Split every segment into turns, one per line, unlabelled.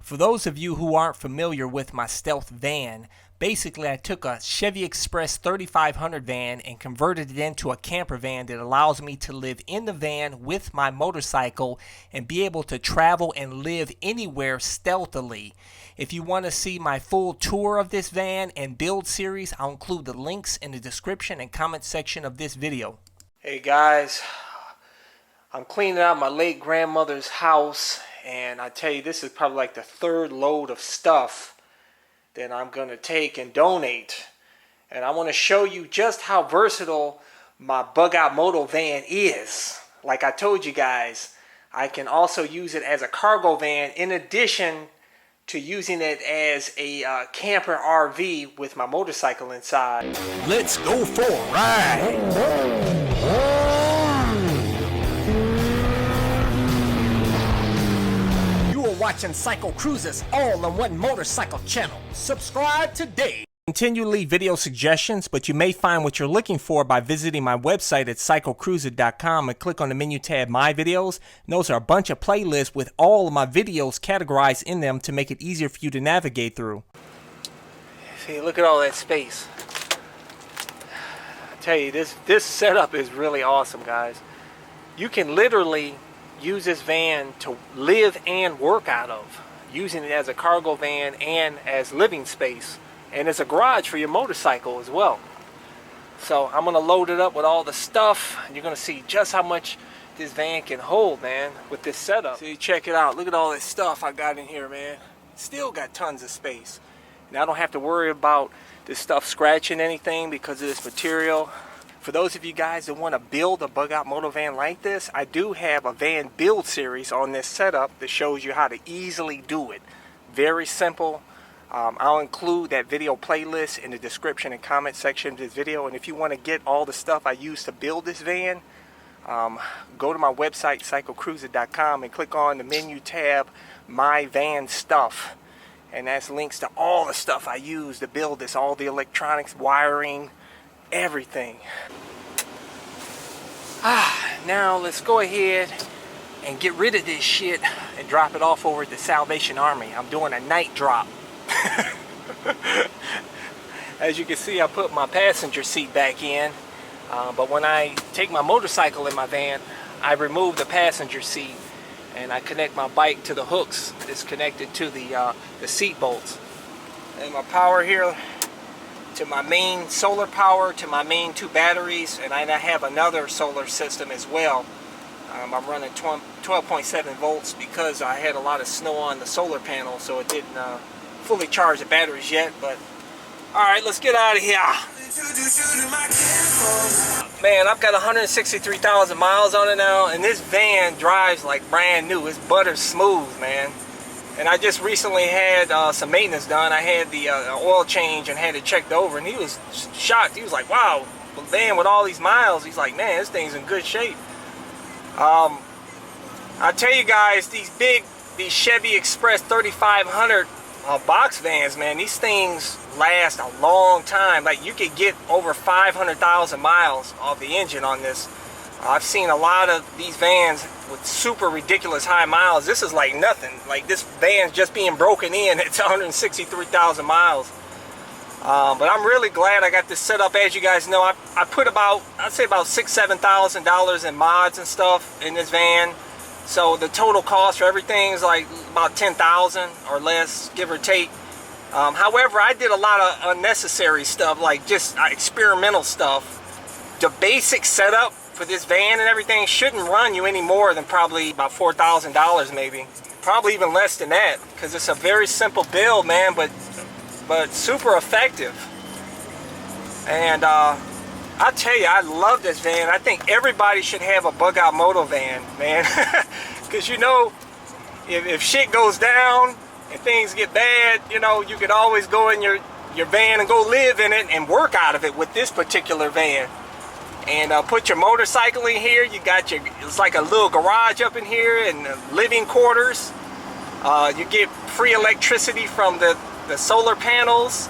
For those of you who aren't familiar with my stealth van, basically I took a Chevy Express 3500 van and converted it into a camper van that allows me to live in the van with my motorcycle and be able to travel and live anywhere stealthily. If you want to see my full tour of this van and build series, I'll include the links in the description and comment section of this video. Hey guys, I'm cleaning out my late grandmother's house, and I tell you, this is probably like the third load of stuff that I'm going to take and donate. And I want to show you just how versatile my bug out moto van is. Like I told you guys, I can also use it as a cargo van in addition to using it as a camper RV with my motorcycle inside.
Let's go for a ride! Watching CycleCruza's all-in-one motorcycle channel. Subscribe today.
Continue to leave video suggestions, but you may find what you're looking for by visiting my website at CycleCruza.com and click on the menu tab My Videos. And those are a bunch of playlists with all of my videos categorized in them to make it easier for you to navigate through. See, look at all that space. I tell you, this setup is really awesome, guys. You can literally use this van to live and work out of, using it as a cargo van and as living space, and as a garage for your motorcycle as well. So I'm gonna load it up with all the stuff, and you're gonna see just how much this van can hold, man, with this setup. See, check it out. Look at all this stuff I got in here, man. Still got tons of space, and I don't have to worry about this stuff scratching anything because of this material. For those of you guys that want to build a bug out moto van like this, I do have a van build series on this setup that shows you how to easily do it. Very simple. I'll include that video playlist in the description and comment section of this video. And if you want to get all the stuff I use to build this van, go to my website CycleCruza.com and click on the menu tab My Van Stuff. And that's links to all the stuff I use to build this, all the electronics, wiring, everything. Now let's go ahead and get rid of this shit and drop it off over at the Salvation Army. I'm doing a night drop. As you can see, I put my passenger seat back in, but when I take my motorcycle in my van, I remove the passenger seat and I connect my bike to the hooks that's connected to the seat bolts. And my power here to my main solar power, to my main 2 batteries, and I have another solar system as well. I'm running 12.7 volts because I had a lot of snow on the solar panel, so it didn't fully charge the batteries yet. But alright, let's get out of here. Man, I've got 163,000 miles on it now, and this van drives like brand new. It's butter smooth, man. And I just recently had some maintenance done. I had the oil change and had it checked over, and he was shocked. He was like, wow, the van with all these miles. He's like, man, this thing's in good shape. I tell you guys, these Chevy Express 3500 box vans, man, these things last a long time. Like, you could get over 500,000 miles off the engine on this. I've seen a lot of these vans with super ridiculous high miles. This is like nothing. Like, this van's just being broken in. It's 163,000 miles. But I'm really glad I got this set up. As you guys know, I put about, I'd say about $6,000-7,000 in mods and stuff in this van. So the total cost for everything is like about $10,000 or less, give or take. However, I did a lot of unnecessary stuff, like just experimental stuff. The basic setup for this van and everything shouldn't run you any more than probably about $4,000 maybe. Probably even less than that, because it's a very simple build, man, but super effective. And I'll tell you, I love this van. I think everybody should have a bug out moto van, man. Because you know, if shit goes down and things get bad, you know, you could always go in your van and go live in it and work out of it with this particular van. And put your motorcycle in here. You got it's like a little garage up in here and living quarters. You get free electricity from the solar panels.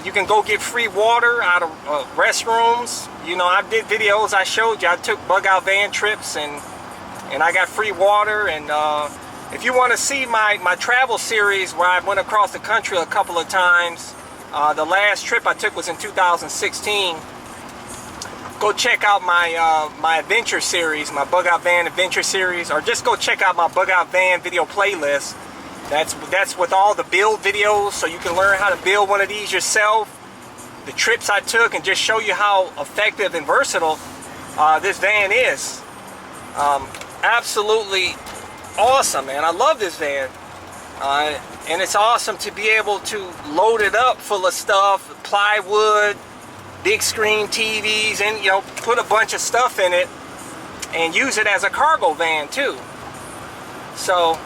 You can go get free water out of restrooms. You know, I did videos, I showed you. I took bug out van trips and I got free water, and If you want to see my travel series where I went across the country a couple of times, the last trip I took was in 2016. Go check out my adventure series, my bug out van adventure series, or just go check out my bug out van video playlist. That's with all the build videos, so you can learn how to build one of these yourself, the trips I took, and just show you how effective and versatile this van is. Absolutely awesome, man. I love this van, and it's awesome to be able to load it up full of stuff, plywood, big screen TVs, and put a bunch of stuff in it and use it as a cargo van too. So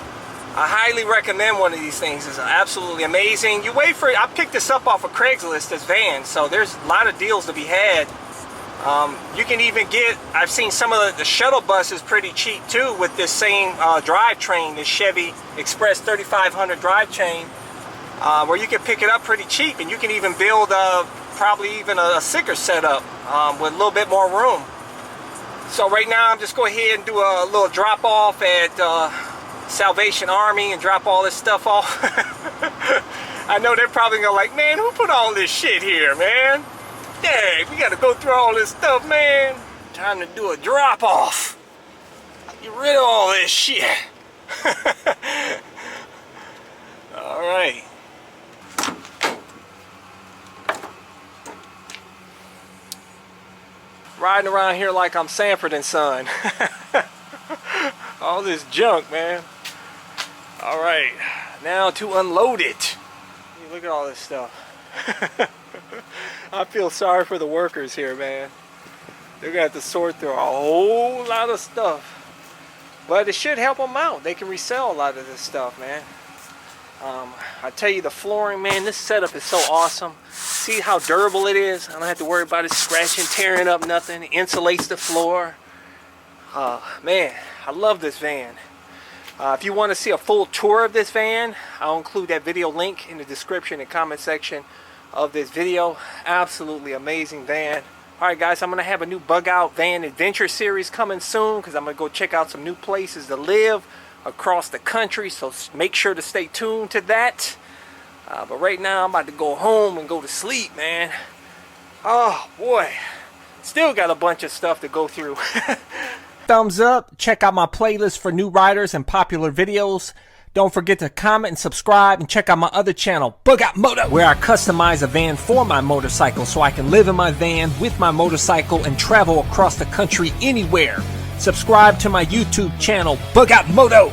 I highly recommend one of these things. It's absolutely amazing. You wait for it. I picked this up off of Craigslist, this van, so there's a lot of deals to be had. You can even get, I've seen some of the shuttle buses pretty cheap too with this same drivetrain, this Chevy Express 3500 drivetrain, where you can pick it up pretty cheap, and you can even build probably even a sicker setup with a little bit more room. So right now I'm just going ahead and do a little drop off at Salvation Army and drop all this stuff off. I know they're probably gonna like, man, who put all this shit here, man? Dang, we gotta go through all this stuff, man. Time to do a drop off. Get rid of all this shit. All right. Riding around here like I'm Sanford and Son. All this junk, man. All right, now to unload it. Look at all this stuff. I feel sorry for the workers here, man. They're gonna have to sort through a whole lot of stuff, but it should help them out. They can resell a lot of this stuff, man. I tell you, the flooring, man, this setup is so awesome. See how durable it is? I don't have to worry about it scratching, tearing up nothing. It insulates the floor. Man, I love this van. If you want to see a full tour of this van, I'll include that video link in the description and comment section of this video. Absolutely amazing van. Alright guys, I'm going to have a new bug out van adventure series coming soon, because I'm going to go check out some new places to live across the country, so make sure to stay tuned to that. But right now I'm about to go home and go to sleep, man. Oh boy, still got a bunch of stuff to go through.
Thumbs up, check out my playlist for new riders and popular videos. Don't forget to comment and subscribe, and check out my other channel, Bug Out Moto, where I customize a van for my motorcycle so I can live in my van with my motorcycle and travel across the country anywhere. Subscribe to my YouTube channel, Bug Out Moto.